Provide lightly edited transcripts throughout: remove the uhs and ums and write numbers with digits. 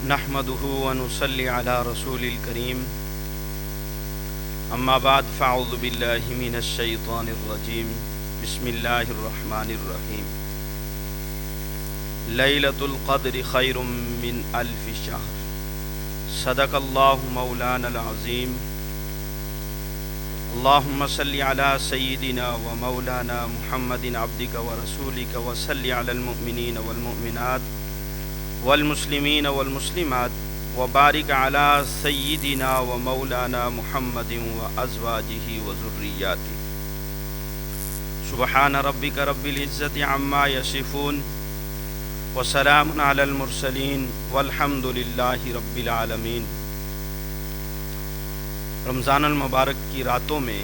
نحمده ونصلي على رسول الكريم اما بعد فاعوذ بالله من الشيطان الرجيم بسم الله الرحمن الرحيم ليلة القدر خير من ألف شهر صدق الله مولانا العظيم اللهم صل على سيدنا ومولانا محمد عبدك ورسولك وصل على المؤمنين والمؤمنات والمسلمین والمسلمات وبارک علی سیدنا ومولانا محمد وازواجہ وذریاتہ سبحان ربک رب العزۃ عما یصفون وسلام علی المرسلین والحمد للہ رب العالمین۔ رمضان المبارک کی راتوں میں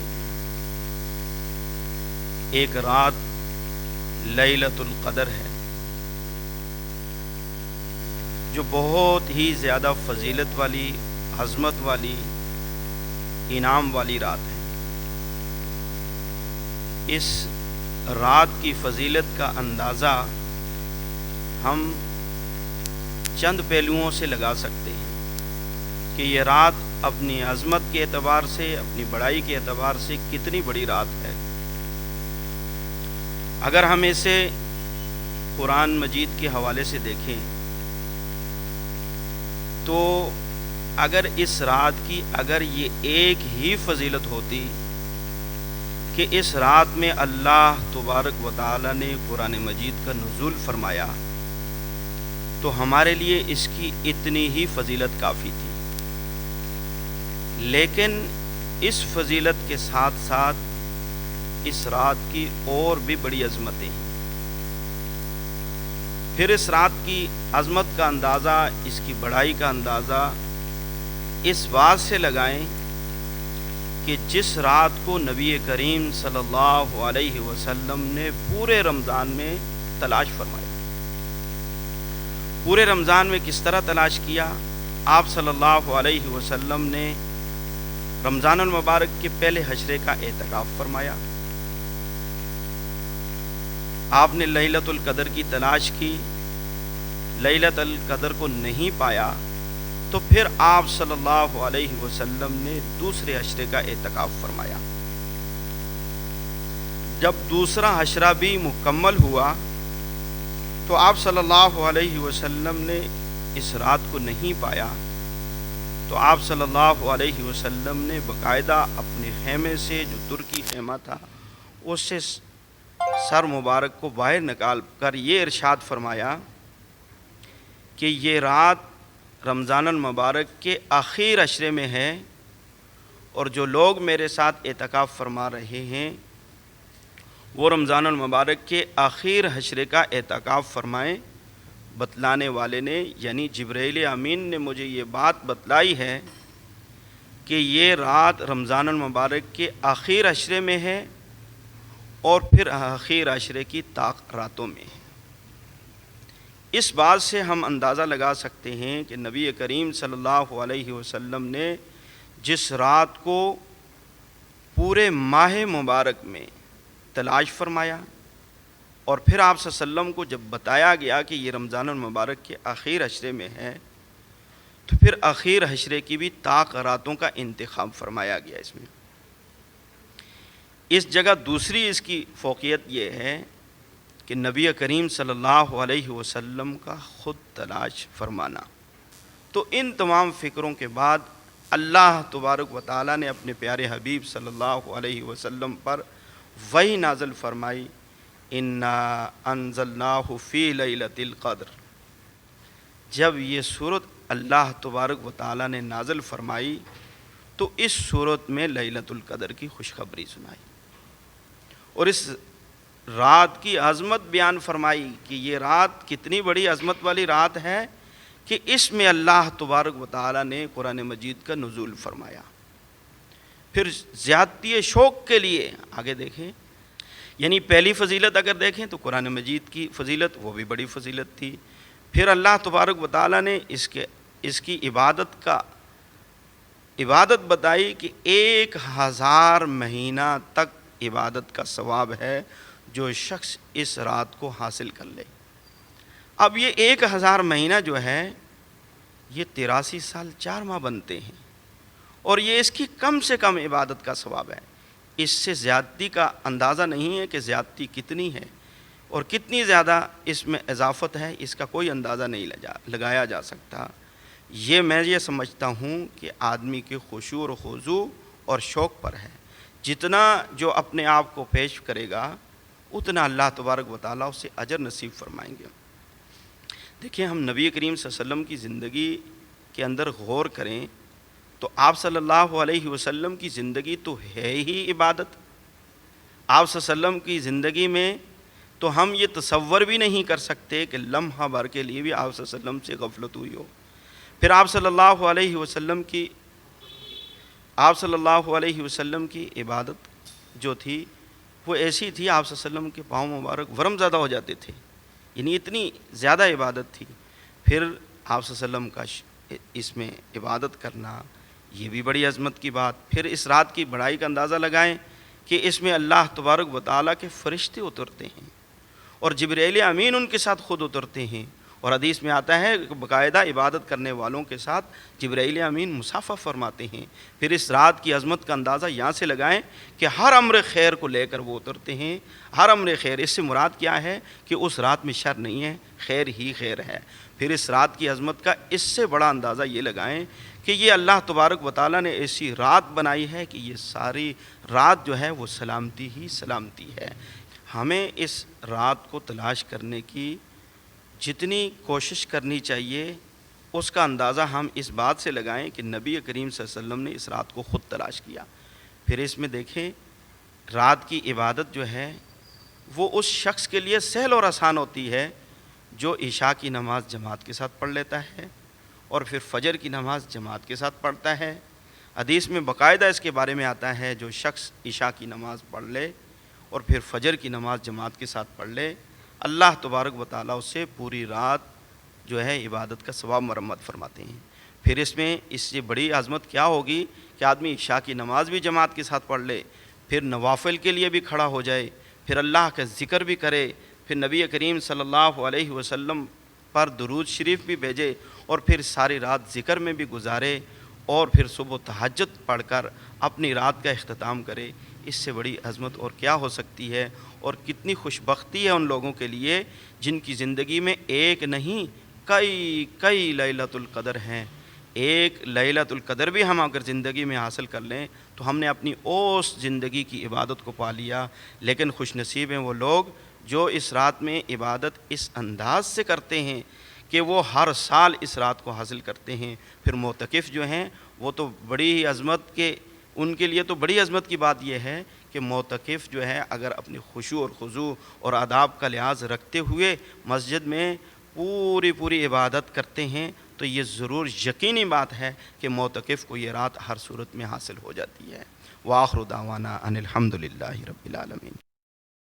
ایک رات لیلۃ القدر ہے جو بہت ہی زیادہ فضیلت والی، عظمت والی، انعام والی رات ہے۔ اس رات کی فضیلت کا اندازہ ہم چند پہلوؤں سے لگا سکتے ہیں کہ یہ رات اپنی عظمت کے اعتبار سے، اپنی بڑائی کے اعتبار سے کتنی بڑی رات ہے۔ اگر ہم اسے قرآن مجید کے حوالے سے دیکھیں تو اگر اس رات کی اگر یہ ایک ہی فضیلت ہوتی کہ اس رات میں اللہ تبارک و تعالی نے قرآن مجید کا نزول فرمایا تو ہمارے لیے اس کی اتنی ہی فضیلت کافی تھی، لیکن اس فضیلت کے ساتھ ساتھ اس رات کی اور بھی بڑی عظمتیں ہیں۔ پھر اس رات کی عظمت کا اندازہ، اس کی بڑائی کا اندازہ اس بات سے لگائیں کہ جس رات کو نبی کریم صلی اللہ علیہ وسلم نے پورے رمضان میں تلاش فرمایا۔ پورے رمضان میں کس طرح تلاش کیا؟ آپ صلی اللہ علیہ وسلم نے رمضان المبارک کے پہلے حشرے کا اعتکاف فرمایا، آپ نے لیلۃ القدر کی تلاش کی، لیلۃ القدر کو نہیں پایا تو پھر آپ صلی اللہ علیہ وسلم نے دوسرے حشرے کا اعتکاف فرمایا۔ جب دوسرا حشرہ بھی مکمل ہوا تو آپ صلی اللہ علیہ وسلم نے اس رات کو نہیں پایا تو آپ صلی اللہ علیہ وسلم نے باقاعدہ اپنے خیمے سے، جو ترکی خیمہ تھا، اس سے سر مبارک کو باہر نکال کر یہ ارشاد فرمایا کہ یہ رات رمضان المبارک کے آخر عشرے میں ہے اور جو لوگ میرے ساتھ اعتکاف فرما رہے ہیں وہ رمضان المبارک کے آخر عشرے کا اعتکاف فرمائیں۔ بتلانے والے نے یعنی جبرائیل امین نے مجھے یہ بات بتلائی ہے کہ یہ رات رمضان المبارک کے آخر عشرے میں ہے اور پھر آخر عشرے کی طاق راتوں میں ہے۔ اس بات سے ہم اندازہ لگا سکتے ہیں کہ نبی کریم صلی اللہ علیہ وسلم نے جس رات کو پورے ماہ مبارک میں تلاش فرمایا اور پھر آپ صلی اللہ علیہ وسلم کو جب بتایا گیا کہ یہ رمضان المبارک کے آخر عشرے میں ہے تو پھر آخر عشرے کی بھی طاق راتوں کا انتخاب فرمایا گیا۔ اس میں اس جگہ دوسری اس کی فوقیت یہ ہے کہ نبی کریم صلی اللہ علیہ وسلم کا خود تلاش فرمانا۔ تو ان تمام فکروں کے بعد اللہ تبارک و تعالیٰ نے اپنے پیارے حبیب صلی اللہ علیہ وسلم پر وحی نازل فرمائی، انا انزلناہ فی لیلۃ القدر۔ جب یہ صورت اللہ تبارک و تعالیٰ نے نازل فرمائی تو اس صورت میں لیلۃ القدر کی خوشخبری سنائی اور اس رات کی عظمت بیان فرمائی کہ یہ رات کتنی بڑی عظمت والی رات ہے کہ اس میں اللہ تبارک و تعالیٰ نے قرآن مجید کا نزول فرمایا۔ پھر زیادتی شوق کے لیے آگے دیکھیں، یعنی پہلی فضیلت اگر دیکھیں تو قرآن مجید کی فضیلت، وہ بھی بڑی فضیلت تھی۔ پھر اللہ تبارک و تعالیٰ نے اس کی عبادت بتائی کہ 1000 مہینہ تک عبادت کا ثواب ہے جو شخص اس رات کو حاصل کر لے۔ اب یہ 1000 مہینہ جو ہے یہ 83 سال 4 ماہ بنتے ہیں، اور یہ اس کی کم سے کم عبادت کا ثواب ہے۔ اس سے زیادتی کا اندازہ نہیں ہے کہ زیادتی کتنی ہے اور کتنی زیادہ اس میں اضافت ہے، اس کا کوئی اندازہ نہیں لگایا جا سکتا۔ میں یہ سمجھتا ہوں کہ آدمی کے خشوع اور خضوع اور شوق پر ہے، جتنا جو اپنے آپ کو پیش کرے گا اتنا اللہ تبارک و تعالیٰ اسے اجر نصیب فرمائیں گے۔ دیکھیں، ہم نبی کریم صلی اللہ علیہ وسلم کی زندگی کے اندر غور کریں تو آپ صلی اللہ علیہ وسلم کی زندگی تو ہے ہی عبادت۔ آپ صلی اللہ علیہ وسلم کی زندگی میں تو ہم یہ تصور بھی نہیں کر سکتے کہ لمحہ بھر کے لیے بھی آپ صلی اللہ علیہ وسلم سے غفلت ہوئی ہو۔ پھر آپ صلی اللہ علیہ وسلم کی عبادت جو تھی وہ ایسی تھی، آپ صلی اللہ علیہ وسلم کے پاؤں مبارک ورم زدہ ہو جاتے تھے، یعنی اتنی زیادہ عبادت تھی۔ پھر آپ صلی اللہ علیہ وسلم کا اس میں عبادت کرنا یہ بھی بڑی عظمت کی بات۔ پھر اس رات کی بڑائی کا اندازہ لگائیں کہ اس میں اللہ تبارک و تعالیٰ کے فرشتے اترتے ہیں اور جبرائیل امین ان کے ساتھ خود اترتے ہیں، اور حدیث میں آتا ہے کہ باقاعدہ عبادت کرنے والوں کے ساتھ جبرائیل امین مصافحہ فرماتے ہیں۔ پھر اس رات کی عظمت کا اندازہ یہاں سے لگائیں کہ ہر امر خیر کو لے کر وہ اترتے ہیں۔ ہر امر خیر، اس سے مراد کیا ہے کہ اس رات میں شر نہیں ہے، خیر ہی خیر ہے۔ پھر اس رات کی عظمت کا اس سے بڑا اندازہ یہ لگائیں کہ یہ اللہ تبارک و تعالیٰ نے ایسی رات بنائی ہے کہ یہ ساری رات جو ہے وہ سلامتی ہی سلامتی ہے۔ ہمیں اس رات کو تلاش کرنے کی جتنی کوشش کرنی چاہیے اس کا اندازہ ہم اس بات سے لگائیں کہ نبی کریم صلی اللہ علیہ وسلم نے اس رات کو خود تلاش کیا۔ پھر اس میں دیکھیں، رات کی عبادت جو ہے وہ اس شخص کے لیے سہل اور آسان ہوتی ہے جو عشاء کی نماز جماعت کے ساتھ پڑھ لیتا ہے اور پھر فجر کی نماز جماعت کے ساتھ پڑھتا ہے۔ حدیث میں باقاعدہ اس کے بارے میں آتا ہے جو شخص عشاء کی نماز پڑھ لے اور پھر فجر کی نماز جماعت کے ساتھ پڑھ لے، اللہ تبارک و تعالیٰ اس سے پوری رات جو ہے عبادت کا ثواب مرمت فرماتے ہیں۔ پھر اس میں اس سے بڑی عظمت کیا ہوگی کہ آدمی عشاء کی نماز بھی جماعت کے ساتھ پڑھ لے، پھر نوافل کے لیے بھی کھڑا ہو جائے، پھر اللہ کا ذکر بھی کرے، پھر نبی کریم صلی اللہ علیہ وسلم پر درود شریف بھی بھیجے اور پھر ساری رات ذکر میں بھی گزارے اور پھر صبح تہجد پڑھ کر اپنی رات کا اختتام کرے۔ اس سے بڑی عظمت اور کیا ہو سکتی ہے؟ اور کتنی خوش بختی ہے ان لوگوں کے لیے جن کی زندگی میں ایک نہیں کئی لیلۃ القدر ہیں۔ ایک لیلۃ القدر بھی ہم اگر زندگی میں حاصل کر لیں تو ہم نے اپنی اوس زندگی کی عبادت کو پا لیا۔ لیکن خوش نصیب ہیں وہ لوگ جو اس رات میں عبادت اس انداز سے کرتے ہیں کہ وہ ہر سال اس رات کو حاصل کرتے ہیں۔ پھر معتکف جو ہیں وہ تو بڑی ہی عظمت کے، ان کے لیے تو بڑی عظمت کی بات یہ ہے کہ معتکف جو ہے اگر اپنی خشوع اور خضوع اور آداب کا لحاظ رکھتے ہوئے مسجد میں پوری عبادت کرتے ہیں تو یہ ضرور یقینی بات ہے کہ معتکف کو یہ رات ہر صورت میں حاصل ہو جاتی ہے۔ وآخر دعوانا ان الحمد للہ رب العالمین۔